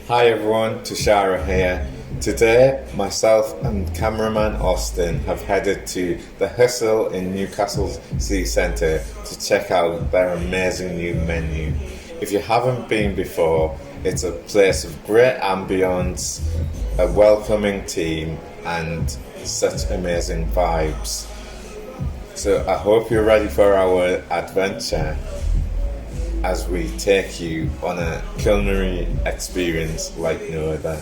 Hi everyone, Thushara here. Today, myself and cameraman Austin have headed to the Hustle in Newcastle's city centre to check out their amazing new menu. If you haven't been before, it's a place of great ambience, a welcoming team and such amazing vibes. So I hope you're ready for our adventure as we take you on a culinary experience like no other.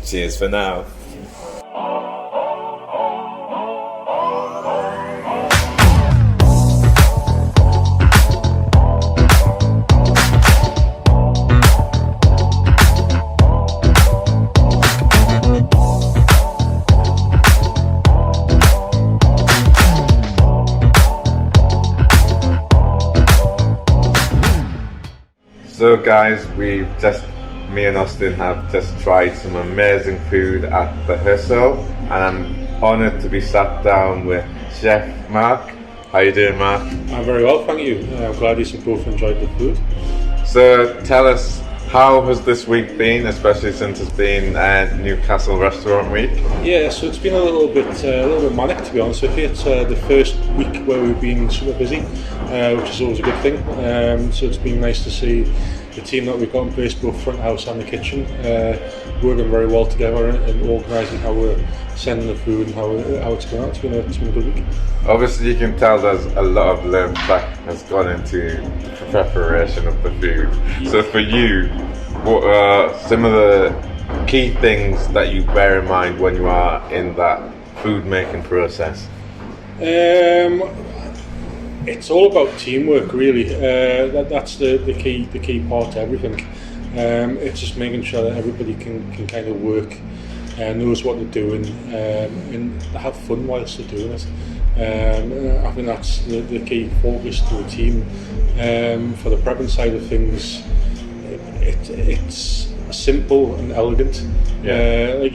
Cheers for now. So guys, me and Austin have just tried some amazing food at the Hustle, and I'm honoured to be sat down with Chef Mark. How you doing, Mark? I'm very well, thank you. I'm glad you both enjoyed the food. So tell us, how has this week been, especially since it's been Newcastle Restaurant Week? Yeah, so it's been a little bit manic, to be honest with you. It's the first week where we've been super busy, which is always a good thing. So it's been nice to see the team that we've got in place, both front house and the kitchen, working very well together and organising how we're sending the food and how it's going out. It's been a good week. Obviously you can tell there's a lot of love that has gone into the preparation of the food. So for you, what are some of the key things that you bear in mind when you are in that food making process? It's all about teamwork, really. That's the key part to everything. It's just making sure that everybody can kind of work and knows what they're doing and have fun whilst they're doing it. I think that's the key focus to a team. For the prepping side of things, it's simple and elegant. Yeah. Like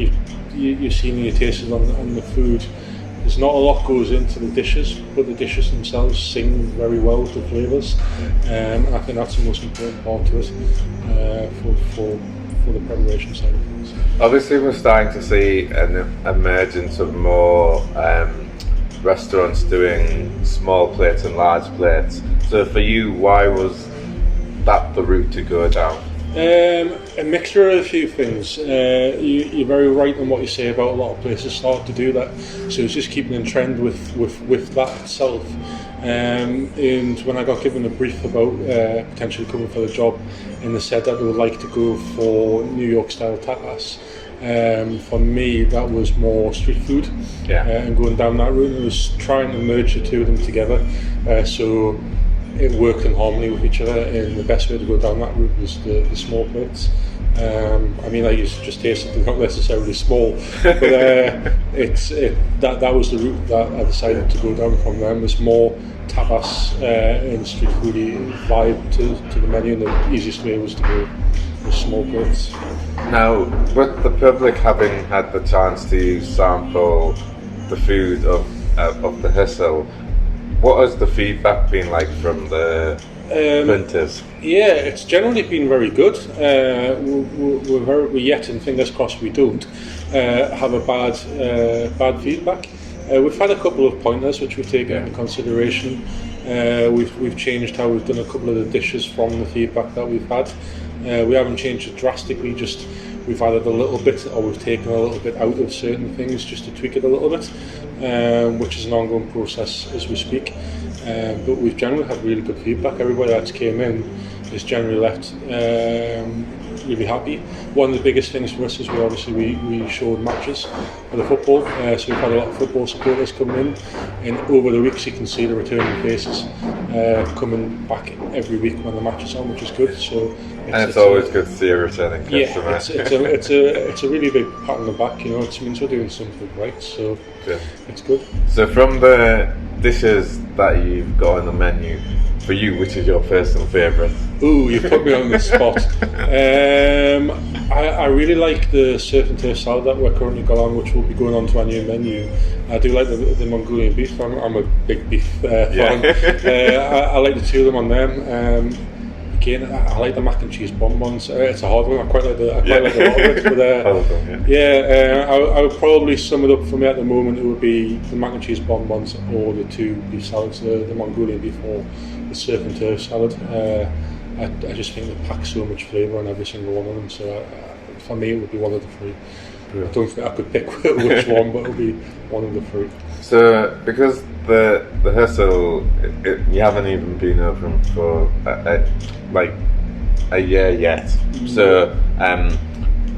you've seen in your tastes on the food. There's not a lot goes into the dishes, but the dishes themselves sing very well with the flavours, and I think that's the most important part to it for the preparation side of things. Obviously we're starting to see an emergence of more restaurants doing small plates and large plates. So for you, why was that the route to go down? A mixture of a few things. You're very right in what you say about a lot of places start to do that. So it's just keeping in trend with that itself. And when I got given a brief about potentially coming for the job, and they said that they would like to go for New York style tapas. For me, that was more street food, and going down that route. It was trying to merge the two of them together. So it worked in harmony with each other, and the best way to go down that route was the small plates. I mean, I used to just taste it, they're not necessarily small, but that was the route that I decided to go down from them. There's more tapas and street foodie vibe to the menu, and the easiest way was to go with small plates. Now, with the public having had the chance to sample the food of the Hustle, what has the feedback been like from the printers? Yeah, it's generally been very good. We're yet, and fingers crossed we don't have a bad feedback. We've had a couple of pointers which we've taken into consideration. We've changed how we've done a couple of the dishes from the feedback that we've had. We haven't changed it drastically, just we've added a little bit, or we've taken a little bit out of certain things just to tweak it a little bit, which is an ongoing process as we speak. But we've generally had really good feedback. Everybody that's came in has generally left really happy. One of the biggest things for us is we showed matches for the football, so we've had a lot of football supporters coming in, and over the weeks you can see the returning faces coming back every week when the match is on, which is good. So it's always good to see a returning customer. It's a really big pat on the back. You know, it means we're doing something right. So it's good. So from the dishes that you've got on the menu, for you, which is your personal favourite? Ooh, you put me on the spot. I really like the surf and turf salad that we're currently got on, which will be going on to our new menu. I do like the Mongolian beef. I'm a big beef fan. I like the two of them on them. again, I like the mac and cheese bonbons. It's a hard one. I quite like a lot of it. But I would probably sum it up for me at the moment. It would be the mac and cheese bonbons or the 2 beef salads, the Mongolian beef or the surf and turf salad. I just think they pack so much flavour on every single one of them. So for me, it would be one of the 3. I don't think I could pick which one, but it would be one of the 3. So, because the hustle, you haven't even been open for like a year yet. So,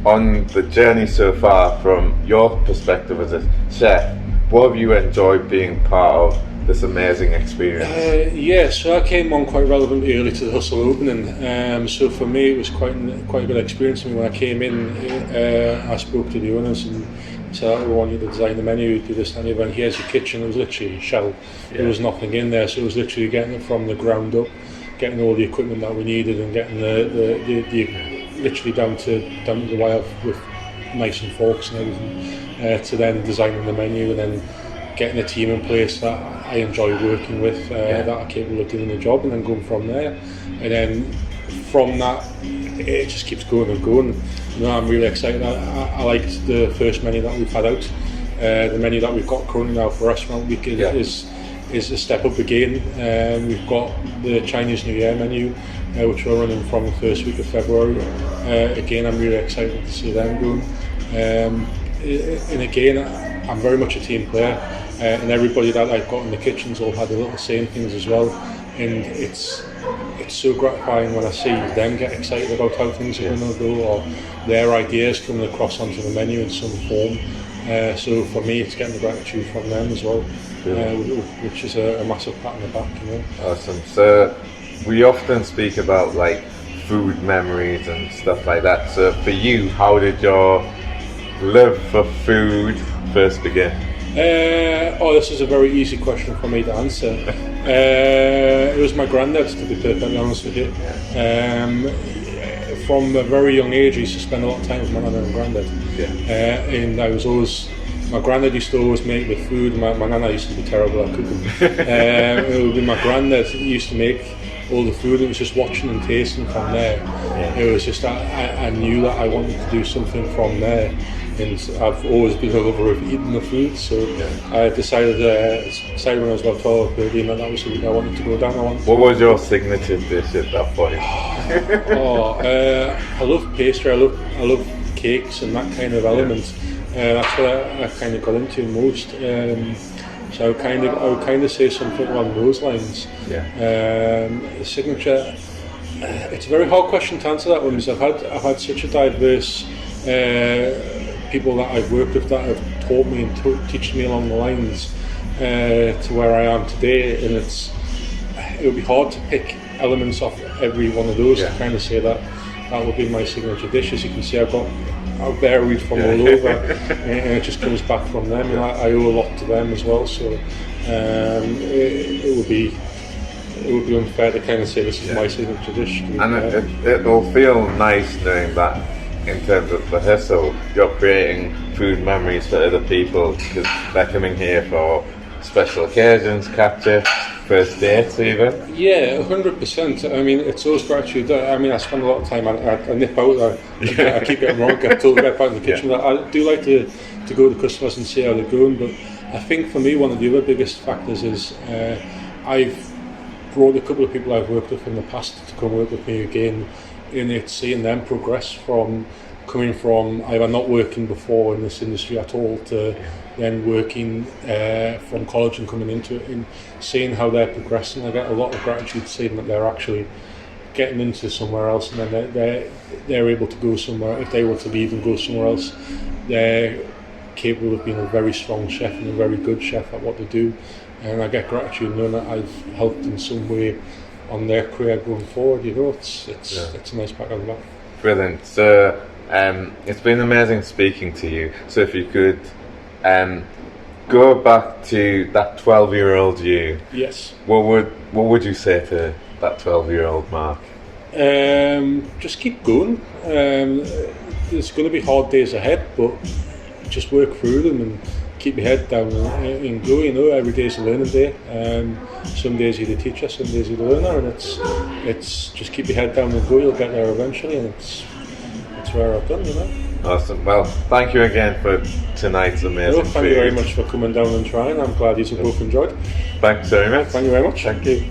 on the journey so far, from your perspective as a chef, what have you enjoyed being part of this amazing experience? So I came on quite relatively early to the hustle opening. So for me, it was quite a good experience. When I came in, I spoke to the owners and said, "We want you to design the menu, do this and the other. And here's your kitchen." It was literally a shell. There was nothing in there, so it was literally getting it from the ground up, getting all the equipment that we needed, and getting the literally down to the wire with knives and forks and everything, to then designing the menu and then getting a team in place that I enjoy working with, that are capable of doing the job, and then going from there. And then from that, it just keeps going and going. I'm really excited. I liked the first menu that we've had out. The menu that we've got currently now for Restaurant Week is a step up again. We've got the Chinese New Year menu, which we're running from the first week of February. Again, I'm really excited to see them going. And again, I'm very much a team player, and everybody that I've got in the kitchens all had a little say in things as well. And it's so gratifying when I see them get excited about how things are going to go, or their ideas coming across onto the menu in some form. So for me, it's getting the gratitude from them as well, which is a massive pat on the back. Awesome. So we often speak about like food memories and stuff like that. So for you, how did your love for food first begin? This is a very easy question for me to answer. It was my granddad, to be perfectly honest with you. From a very young age, I used to spend a lot of time with my nana and granddad. And my granddad used to always make the food. My nana used to be terrible at cooking. It would be my granddad who used to make all the food. It was just watching and tasting from there. It was just I knew that I wanted to do something from there. And I've always been a lover of eating the food, so I decided when I was about 12 or 13 that was something I wanted to go down. What was your signature dish at that point? I love pastry. I love cakes and that kind of element. That's what I kind of got into most. So I would kind of say something along those lines. Signature. It's a very hard question to answer that one, because I've had such a diverse people that I've worked with that have taught me and teach me along the lines to where I am today, and it would be hard to pick elements off every one of those to kind of say that would be my signature dish. As you can see, I've varied from all over, and it just comes back from them, and I owe a lot to them as well. So it would be unfair to kind of say this is my signature dish. And it will feel nice knowing that in terms of the hustle, you're creating food memories for other people, because they're coming here for special occasions, catch-ups, first dates even. 100%. I mean, it's always gratitude. I mean, I spend a lot of time, I nip out, I keep getting wrong, I totally get back in the kitchen. But I do like to go to customers and see how they're going, but I think for me one of the other biggest factors is I've brought a couple of people I've worked with in the past to come work with me again, and it's seeing them progress from coming from either not working before in this industry at all to then working from college and coming into it, and seeing how they're progressing. I get a lot of gratitude seeing that they're actually getting into somewhere else, and then they're able to go somewhere. If they were to leave and go somewhere else, they're capable of being a very strong chef and a very good chef at what they do, and I get gratitude knowing that I've helped in some way on their career going forward. It's a nice pat on the back. Brilliant. So it's been amazing speaking to you. So if you could go back to that 12-year-old you, yes, what would you say to that 12-year-old Mark? Just keep going. There's going to be hard days ahead, but just work through them and keep your head down and go. You know, every day's a learning day. Some days you're the teacher, some days you're the learner, and it's just keep your head down and go. You'll get there eventually, and it's where I've done, you know. Awesome. Well, thank you again for tonight's amazing Thank you very much for coming down and trying. I'm glad you both enjoyed. Thanks very much. Thank you very much. Thank you.